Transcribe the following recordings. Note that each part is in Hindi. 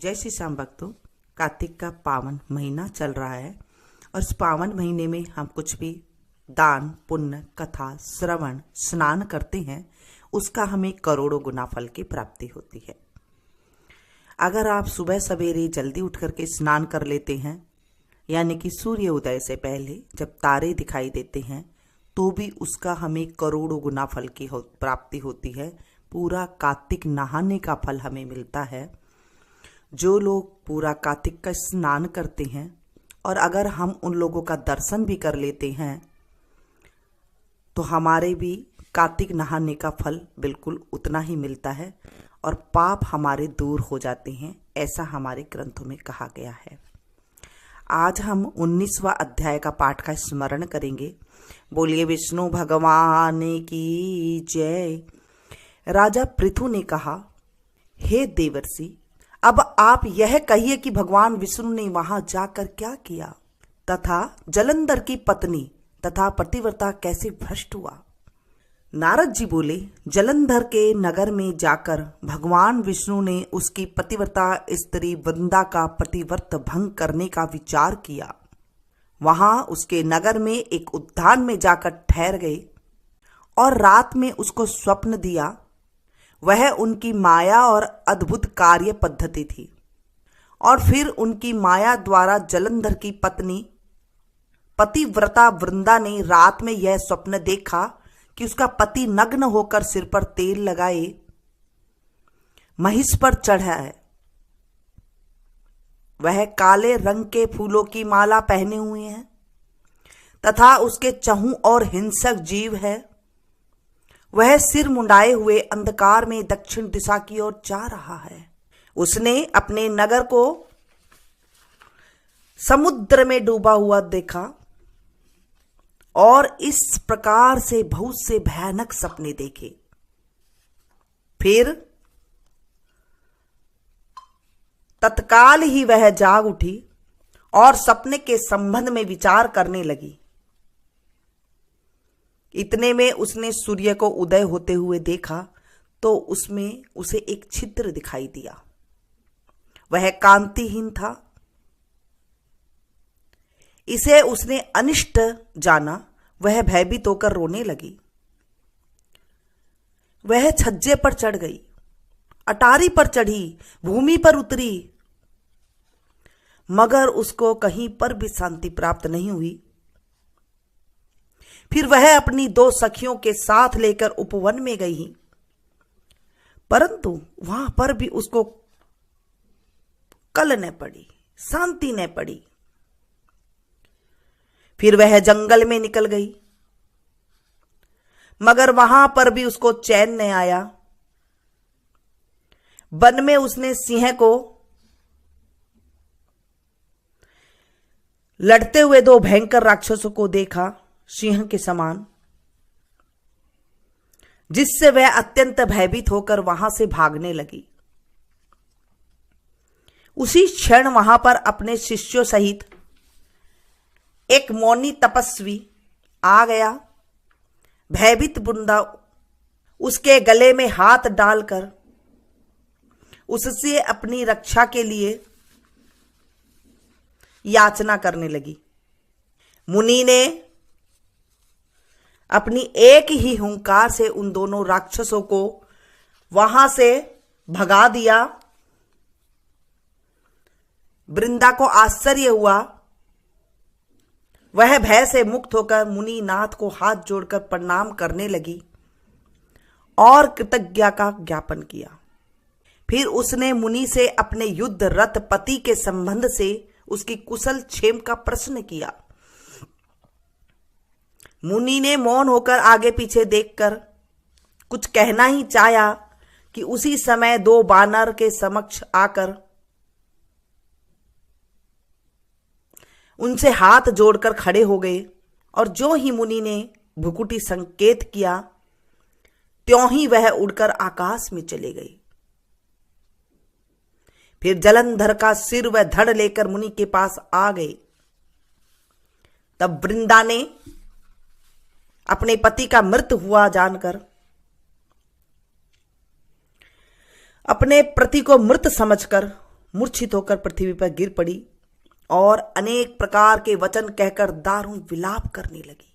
जय श्री श्याम भक्तों, कार्तिक का पावन महीना चल रहा है और इस पावन महीने में हम कुछ भी दान पुण्य कथा श्रवण स्नान करते हैं, उसका हमें करोड़ों गुना फल की प्राप्ति होती है। अगर आप सुबह सवेरे जल्दी उठ करके स्नान कर लेते हैं, यानी कि सूर्य उदय से पहले जब तारे दिखाई देते हैं, तो भी उसका हमें करोड़ों गुना फल की प्राप्ति होती है। पूरा कार्तिक नहाने का फल हमें मिलता है। जो लोग पूरा कार्तिक का स्नान करते हैं और अगर हम उन लोगों का दर्शन भी कर लेते हैं, तो हमारे भी कार्तिक नहाने का फल बिल्कुल उतना ही मिलता है और पाप हमारे दूर हो जाते हैं, ऐसा हमारे ग्रंथों में कहा गया है। आज हम 19वां अध्याय का पाठ का स्मरण करेंगे। बोलिए विष्णु भगवान की जय। राजा पृथु ने कहा, हे देवर्षि, अब आप यह कहिए कि भगवान विष्णु ने वहां जाकर क्या किया तथा जलंधर की पत्नी तथा पतिव्रता कैसे भ्रष्ट हुआ। नारद जी बोले, जलंधर के नगर में जाकर भगवान विष्णु ने उसकी पतिव्रता स्त्री वृंदा का पतिव्रत भंग करने का विचार किया। वहां उसके नगर में एक उद्यान में जाकर ठहर गए और रात में उसको स्वप्न दिया। वह उनकी माया और अद्भुत कार्य पद्धति थी। और फिर उनकी माया द्वारा जलंधर की पत्नी पतिव्रता वृंदा ने रात में यह स्वप्न देखा कि उसका पति नग्न होकर सिर पर तेल लगाए महिष पर चढ़ा है। वह काले रंग के फूलों की माला पहने हुए है तथा उसके चहु और हिंसक जीव है। वह सिर मुंडाए हुए अंधकार में दक्षिण दिशा की ओर जा रहा है। उसने अपने नगर को समुद्र में डूबा हुआ देखा और इस प्रकार से बहुत से भयानक सपने देखे। फिर तत्काल ही वह जाग उठी और सपने के संबंध में विचार करने लगी। इतने में उसने सूर्य को उदय होते हुए देखा तो उसमें उसे एक छिद्र दिखाई दिया। वह कांतिहीन था। इसे उसने अनिष्ट जाना। वह भयभीत होकर रोने लगी। वह छज्जे पर चढ़ गई, अटारी पर चढ़ी, भूमि पर उतरी, मगर उसको कहीं पर भी शांति प्राप्त नहीं हुई। फिर वह अपनी 2 सखियों के साथ लेकर उपवन में गई, परंतु वहां पर भी उसको कल न पड़ी, शांति न पड़ी। फिर वह जंगल में निकल गई, मगर वहां पर भी उसको चैन न आया। वन में उसने सिंह को लड़ते हुए 2 भयंकर राक्षसों को देखा, सिंह के समान, जिससे वह अत्यंत भयभीत होकर वहां से भागने लगी। उसी क्षण वहां पर अपने शिष्यों सहित एक मौनी तपस्वी आ गया। भयभीत वृंदा उसके गले में हाथ डालकर उससे अपनी रक्षा के लिए याचना करने लगी। मुनि ने अपनी एक ही हुंकार से उन दोनों राक्षसों को वहां से भगा दिया। वृंदा को आश्चर्य हुआ। वह भय से मुक्त होकर मुनि नाथ को हाथ जोड़कर प्रणाम करने लगी और कृतज्ञता का ज्ञापन किया। फिर उसने मुनि से अपने युद्ध रथ पति के संबंध से उसकी कुशल क्षेम का प्रश्न किया। मुनि ने मौन होकर आगे पीछे देखकर कुछ कहना ही चाहा कि उसी समय 2 बानर के समक्ष आकर उनसे हाथ जोड़कर खड़े हो गए और जो ही मुनि ने भ्रुकुटी संकेत किया, त्यों ही वह उड़कर आकाश में चले गए। फिर जलंधर का सिर व धड़ लेकर मुनि के पास आ गए। तब वृंदा ने अपने पति का मृत्यु हुआ जानकर अपने पति को मृत समझकर मूर्छित होकर पृथ्वी पर गिर पड़ी और अनेक प्रकार के वचन कहकर दारुण विलाप करने लगी।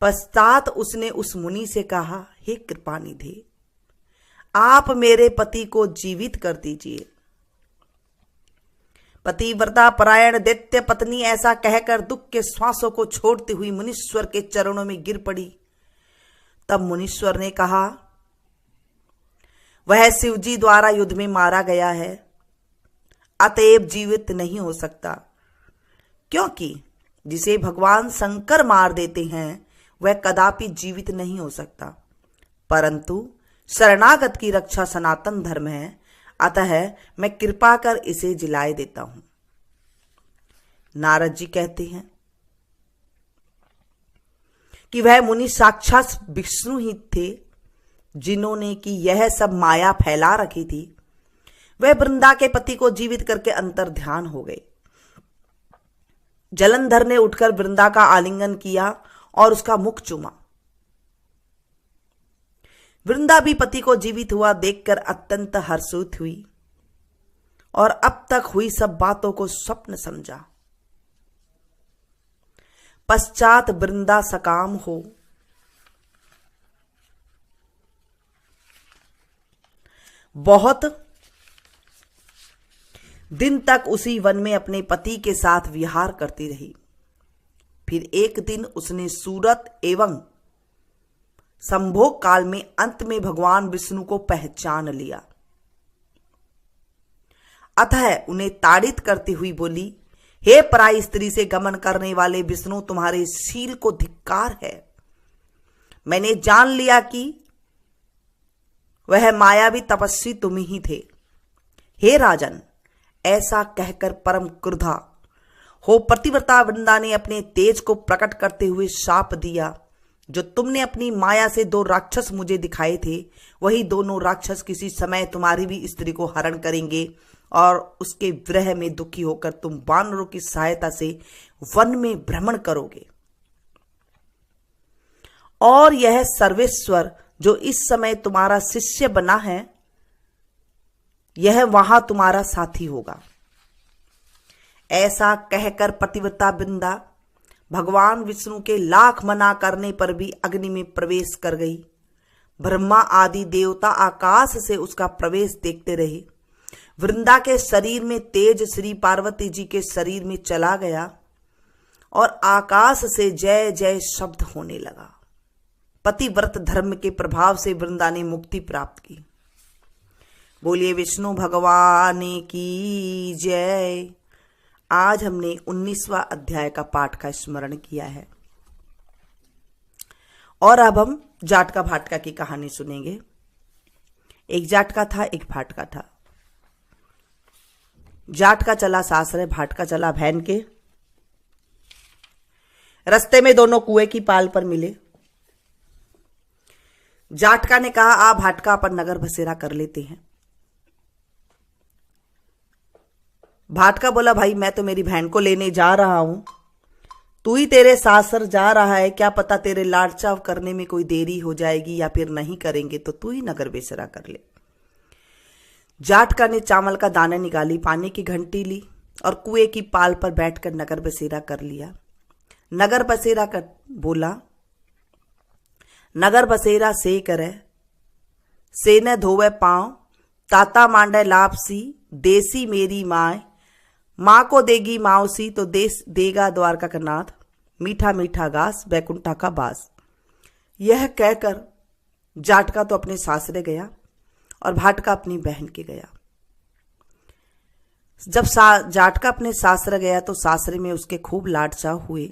पश्चात उसने उस मुनि से कहा, हे कृपानिधि, आप मेरे पति को जीवित कर दीजिए। पतिव्रता परायण दैत्य पत्नी ऐसा कहकर दुख के श्वासों को छोड़ती हुई मुनीश्वर के चरणों में गिर पड़ी। तब मुनीश्वर ने कहा, वह शिवजी द्वारा युद्ध में मारा गया है, अतएव जीवित नहीं हो सकता, क्योंकि जिसे भगवान शंकर मार देते हैं वह कदापि जीवित नहीं हो सकता, परंतु शरणागत की रक्षा सनातन धर्म है, अतः मैं कृपा कर इसे जिलाए देता हूं। नारद जी कहते हैं कि वह मुनि साक्षात विष्णु ही थे, जिन्होंने कि यह सब माया फैला रखी थी। वह वृंदा के पति को जीवित करके अंतर ध्यान हो गए। जलंधर ने उठकर वृंदा का आलिंगन किया और उसका मुख चूमा। वृंदा भी पति को जीवित हुआ देखकर अत्यंत हर्षित हुई और अब तक हुई सब बातों को स्वप्न समझा। पश्चात वृंदा सकाम हो बहुत दिन तक उसी वन में अपने पति के साथ विहार करती रही। फिर एक दिन उसने सूरत एवं संभोग काल में अंत में भगवान विष्णु को पहचान लिया। अतः उन्हें ताड़ित करती हुई बोली, हे पराई स्त्री से गमन करने वाले विष्णु, तुम्हारे शील को धिक्कार है। मैंने जान लिया कि वह मायावी तपस्वी तुम ही थे। हे राजन, ऐसा कहकर परम क्रुद्धा हो पतिव्रता वृंदा ने अपने तेज को प्रकट करते हुए शाप दिया, जो तुमने अपनी माया से 2 राक्षस मुझे दिखाए थे, वही दोनों राक्षस किसी समय तुम्हारी भी स्त्री को हरण करेंगे और उसके विरह में दुखी होकर तुम वानरों की सहायता से वन में भ्रमण करोगे। और यह सर्वेश्वर जो इस समय तुम्हारा शिष्य बना है, यह वहां तुम्हारा साथी होगा। ऐसा कहकर पतिव्रता वृंदा भगवान विष्णु के लाख मना करने पर भी अग्नि में प्रवेश कर गई। ब्रह्मा आदि देवता आकाश से उसका प्रवेश देखते रहे। वृंदा के शरीर में तेज श्री पार्वती जी के शरीर में चला गया और आकाश से जय जय शब्द होने लगा। पतिव्रत धर्म के प्रभाव से वृंदा ने मुक्ति प्राप्त की। बोलिए विष्णु भगवान की जय। आज हमने 19वां अध्याय का पाठ का स्मरण किया है और अब हम जाटका भाटका की कहानी सुनेंगे। एक जाटका था, एक भाटका था। जाटका चला सासरे, भाटका चला भैन के। रास्ते में दोनों कुएं की पाल पर मिले। जाटका ने कहा, आ भाटका अपन नगर बसेरा कर लेते हैं। भाटका बोला, भाई मैं तो मेरी बहन को लेने जा रहा हूं, तू ही तेरे सासर जा रहा है, क्या पता तेरे लाड चाव करने में कोई देरी हो जाएगी या फिर नहीं करेंगे, तो तू ही नगर बसेरा कर ले। जाटका ने चावल का दाना निकाली, पानी की घंटी ली और कुएं की पाल पर बैठकर नगर बसेरा कर लिया। नगर बसेरा कर बोला, नगर बसेरा से करे, से न धोवे पांव, ताता मांडे लापसी, देसी मेरी माए, माँ को देगी मावसी तो देश देगा द्वारका का नाथ, मीठा मीठा घास बैकुंठा का बास। यह कहकर जाटका तो अपने सासरे गया और भाटका अपनी बहन के गया। जब जाटका अपने सासरे गया तो सासरे में उसके खूब लाड चाव हुए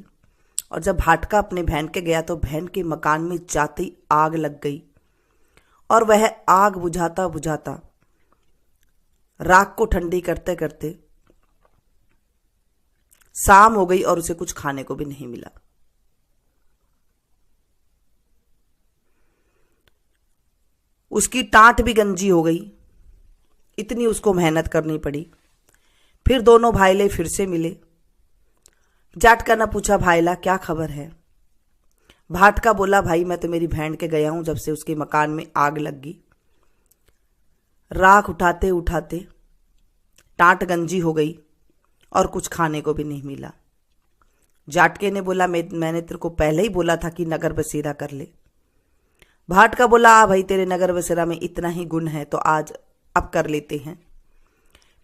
और जब भाटका अपने बहन के गया तो बहन के मकान में जाते ही आग लग गई और वह आग बुझाता बुझाता राख को ठंडी करते करते शाम हो गई और उसे कुछ खाने को भी नहीं मिला। उसकी टाट भी गंजी हो गई, इतनी उसको मेहनत करनी पड़ी। फिर दोनों भाईले फिर से मिले। जाटका ने पूछा, भाईला क्या खबर है? भाटका बोला, भाई मैं तो मेरी बहन के गया हूं, जब से उसके मकान में आग लग गई, राख उठाते उठाते टाट गंजी हो गई और कुछ खाने को भी नहीं मिला। जाटके ने बोला, मैंने तेरे को पहले ही बोला था कि नगर बसेरा कर ले। भाट का बोला, भाई तेरे नगर बसेरा में इतना ही गुण है तो आज अब कर लेते हैं।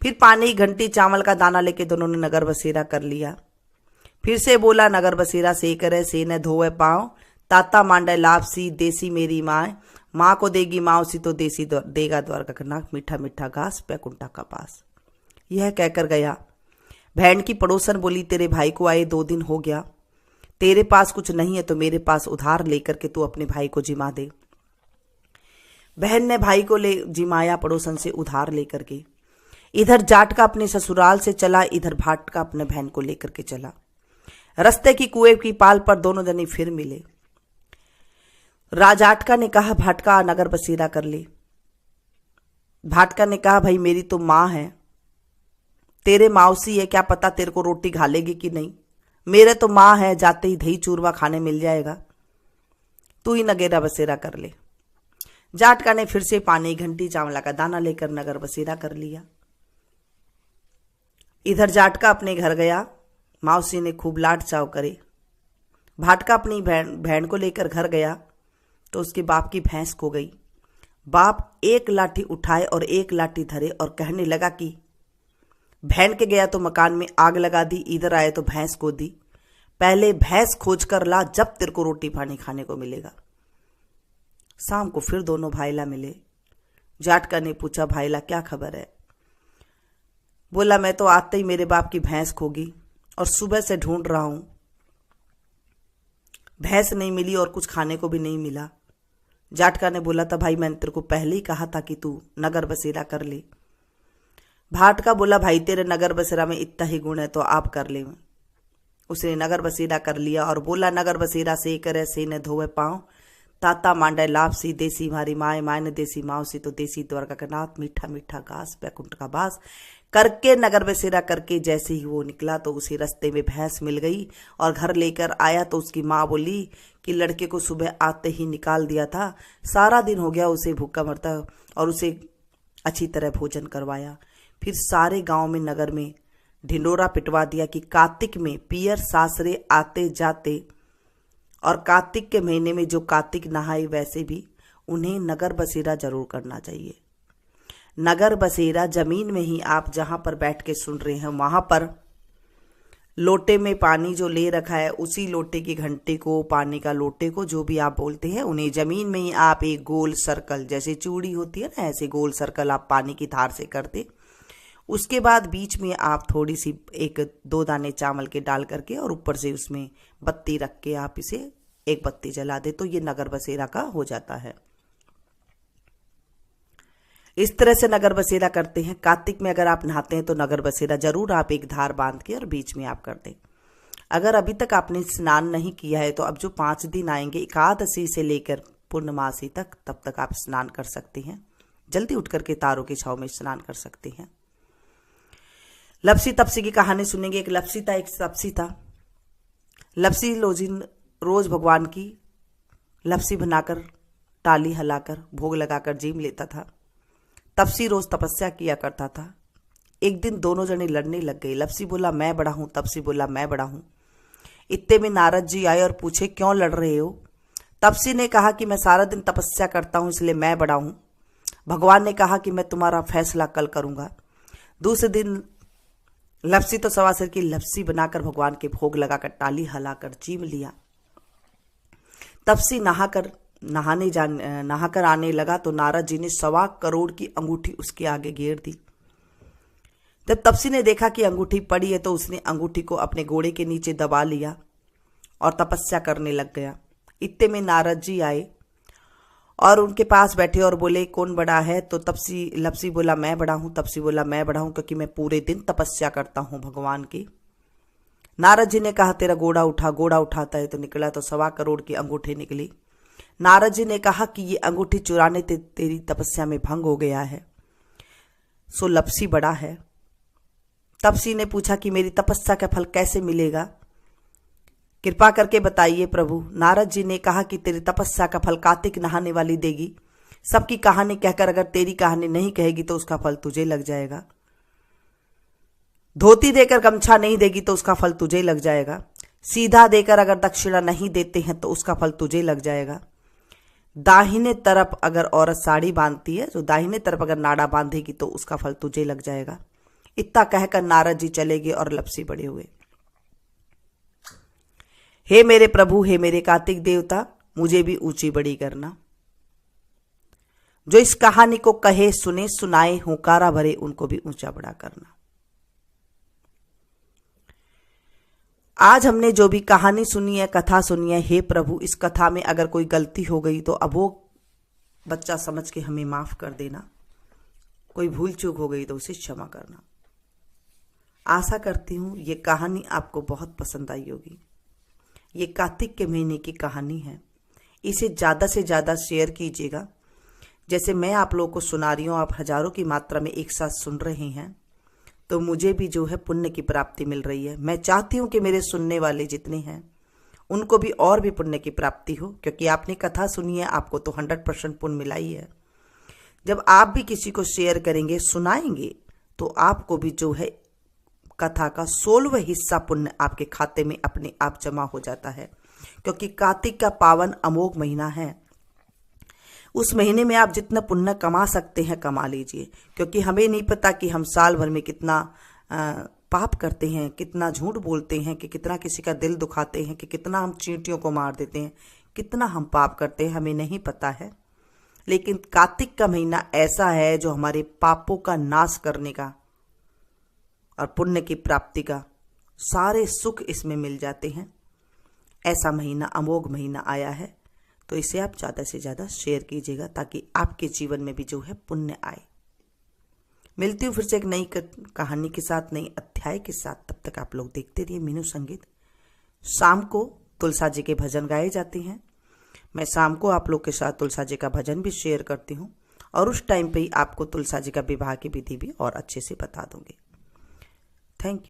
फिर पानी, घंटी, चावल का दाना लेके दोनों ने नगर बसेरा कर लिया। फिर से बोला, नगर बसेरा से करे से न धोए पाँव, ताता मांडे लापसी देसी मेरी माँ, माँ को देगी मावसी तो देसी देगा द्वारका का नाक, मीठा मीठा घास पैकुंठा का पास। यह कहकर गया। बहन की पड़ोसन बोली, तेरे भाई को आए 2 दिन हो गया, तेरे पास कुछ नहीं है तो मेरे पास उधार लेकर के तू अपने भाई को जिमा दे। बहन ने भाई को ले जिमाया पड़ोसन से उधार लेकर के। इधर जाट का अपने ससुराल से चला, इधर भाट का अपने बहन को लेकर के चला। रस्ते की कुएं की पाल पर दोनों जने फिर मिले। राजाटका ने कहा, भाटका नगर बसेरा कर ले। भाटका ने कहा, भाई मेरी तो माँ है, तेरे मावसी है, क्या पता तेरे को रोटी खा लेगी कि नहीं। मेरे तो माँ है, जाते ही दही चूरमा खाने मिल जाएगा, तू ही नगेरा बसेरा कर ले। जाटका ने फिर से पानी, घंटी, चावला का दाना लेकर नगर बसेरा कर लिया। इधर जाटका अपने घर गया। मावसी ने खूब लाड चाव करे। भाटका अपनी बहन को लेकर घर गया तो उसके बाप की भैंस खो गई। बाप एक लाठी उठाए और एक लाठी धरे और कहने लगा कि बहन के गया तो मकान में आग लगा दी, इधर आए तो भैंस को दी। पहले भैंस खोज कर ला, जब तेरे को रोटी पानी खाने को मिलेगा। शाम को फिर दोनों भाईला मिले। जाटका ने पूछा, भाईला क्या खबर है। बोला, मैं तो आते ही मेरे बाप की भैंस खोगी और सुबह से ढूंढ रहा हूं, भैंस नहीं मिली और कुछ खाने को भी नहीं मिला। जाटका ने बोला था, भाई मैंने तेरे को पहले ही कहा था कि तू नगर बसेरा कर ले। भाटका बोला, भाई तेरे नगर बसेरा में इतना ही गुण है तो आप कर ले। उसने नगर बसेरा कर लिया और बोला, नगर बसेरा से करे से न धोवे पाँव, ताता मांडे लापसी देसी मारी माए, माए ने देसी मावसी तो देसी द्वारका का नाथ, मीठा मीठा घास पैकुंठ का बास। करके नगर बसेरा करके जैसे ही वो निकला तो उसी रास्ते में भैंस मिल गई और घर लेकर आया तो उसकी माँ बोली कि लड़के को सुबह आते ही निकाल दिया था, सारा दिन हो गया उसे भूखा मरता, और उसे अच्छी तरह भोजन करवाया। फिर सारे गांव में, नगर में ढिंडोरा पिटवा दिया कि कार्तिक में पियर सासरे आते जाते, और कार्तिक के महीने में जो कार्तिक नहाए वैसे भी उन्हें नगर बसेरा जरूर करना चाहिए। नगर बसेरा जमीन में ही, आप जहां पर बैठ के सुन रहे हैं वहां पर लोटे में पानी जो ले रखा है, उसी लोटे की घंटे को, पानी का लोटे को, जो भी आप बोलते हैं, उन्हें जमीन में ही आप एक गोल सर्कल, जैसे चूड़ी होती है ना, ऐसे गोल सर्कल आप पानी की धार से कर दे। उसके बाद बीच में आप थोड़ी सी 1-2 दाने चावल के डाल करके और ऊपर से उसमें बत्ती रख के आप इसे एक बत्ती जला दे तो ये नगर बसेरा का हो जाता है। इस तरह से नगर बसेरा करते हैं। कार्तिक में अगर आप नहाते हैं तो नगर बसेरा जरूर आप एक धार बांध के और बीच में आप कर दें। अगर अभी तक आपने स्नान नहीं किया है तो अब जो 5 दिन आएंगे, एकादशी से लेकर पूर्णमासी तक, तब तक आप स्नान कर सकते हैं। जल्दी उठ करके तारों की छाव में स्नान कर सकते हैं। लपसी तपसी की कहानी सुनेंगे। एक लपसी था, एक तपसी था। लपसी रोज भगवान की लपसी बनाकर, टाली हिलाकर, भोग लगाकर जीम लेता था। तपसी रोज तपस्या किया करता था। एक दिन दोनों जने लड़ने लग गए। लपसी बोला, मैं बड़ा हूं, तपसी बोला, मैं बड़ा हूं। इतने में नारद जी आए और पूछे, क्यों लड़ रहे हो। तपसी ने कहा कि मैं सारा दिन तपस्या करता हूं इसलिए मैं बड़ा हूं। भगवान ने कहा कि मैं तुम्हारा फैसला कल करूंगा। दूसरे दिन लपसी तो सवा सिर की लपसी बनाकर भगवान के भोग लगाकर, टाली हिलाकर जीम लिया। तपसी नहाकर आने लगा तो नारद जी ने 1.25 करोड़ की अंगूठी उसके आगे घेर दी। जब तपसी ने देखा कि अंगूठी पड़ी है तो उसने अंगूठी को अपने घोड़े के नीचे दबा लिया और तपस्या करने लग गया। इतने में नारद जी आए और उनके पास बैठे और बोले, कौन बड़ा है। तो लपसी बोला, मैं बड़ा हूं। तपसी बोला, मैं बड़ा हूं क्योंकि मैं पूरे दिन तपस्या करता हूं भगवान की। नारद जी ने कहा, तेरा घोड़ा उठा। घोड़ा उठाता है तो निकला तो 1.25 करोड़ की अंगूठी निकली। नारद जी ने कहा कि ये अंगूठी चुराने तेरी तपस्या में भंग हो गया है, सो लपसी बड़ा है। तपसी ने पूछा कि मेरी तपस्या का फल कैसे मिलेगा, कृपा करके बताइए प्रभु। नारद जी ने कहा कि तेरी तपस्या का फल कार्तिक नहाने वाली देगी। सबकी कहानी कहकर अगर तेरी कहानी नहीं कहेगी तो उसका फल तुझे लग जाएगा। धोती देकर गमछा नहीं देगी तो उसका फल तुझे लग जाएगा। सीधा देकर अगर दक्षिणा नहीं देते हैं तो उसका फल तुझे लग जाएगा। दाहिने तरफ अगर औरत साड़ी बांधती है तो दाहिने तरफ अगर नाड़ा बांधेगी तो उसका फल तुझे लग जाएगा। इतना कहकर नारद जी चले गए और लपसी बड़े हुए। हे मेरे प्रभु, हे मेरे कार्तिक देवता, मुझे भी ऊंची बड़ी करना। जो इस कहानी को कहे, सुने, सुनाए, हुंकारा भरे, उनको भी ऊंचा बड़ा करना। आज हमने जो भी कहानी सुनी है, कथा सुनी है, हे प्रभु, इस कथा में अगर कोई गलती हो गई तो अब वो बच्चा समझ के हमें माफ कर देना। कोई भूल चूक हो गई तो उसे क्षमा करना। आशा करती हूँ ये कहानी आपको बहुत पसंद आई होगी। ये कार्तिक के महीने की कहानी है। इसे ज़्यादा से ज़्यादा शेयर कीजिएगा। जैसे मैं आप लोगों को सुना रही हूँ, आप हजारों की मात्रा में एक साथ सुन रहे हैं, तो मुझे भी जो है पुण्य की प्राप्ति मिल रही है। मैं चाहती हूँ कि मेरे सुनने वाले जितने हैं उनको भी और भी पुण्य की प्राप्ति हो, क्योंकि आपने कथा सुनी है, आपको तो 100% पुण्य मिला ही है। जब आप भी किसी को शेयर करेंगे, सुनाएंगे, तो आपको भी जो है कथा का 16वां हिस्सा पुण्य आपके खाते में अपने आप जमा हो जाता है। क्योंकि कार्तिक का पावन अमोघ महीना है। उस महीने में आप जितना पुण्य कमा सकते हैं कमा लीजिए, क्योंकि हमें नहीं पता कि हम साल भर में कितना पाप करते हैं, कितना झूठ बोलते हैं, कि कितना किसी का दिल दुखाते हैं, कि कितना हम चींटियों को मार देते हैं, कितना हम पाप करते हैं, हमें नहीं पता है। लेकिन कार्तिक का महीना ऐसा है जो हमारे पापों का नाश करने का और पुण्य की प्राप्ति का सारे सुख इसमें मिल जाते हैं। ऐसा महीना, अमोघ महीना आया है, तो इसे आप ज़्यादा से ज़्यादा शेयर कीजिएगा ताकि आपके जीवन में भी जो है पुण्य आए। मिलती हूँ फिर से एक नई कहानी के साथ, नई अध्याय के साथ। तब तक आप लोग देखते रहिए मीनू संगीत। शाम को तुलसा जी के भजन गाए जाते हैं। मैं शाम को आप लोग के साथ तुलसा जी का भजन भी शेयर करती हूँ, और उस टाइम पे ही आपको तुलसा जी का विवाह की विधि भी और अच्छे से बता दूंगी। Thank you.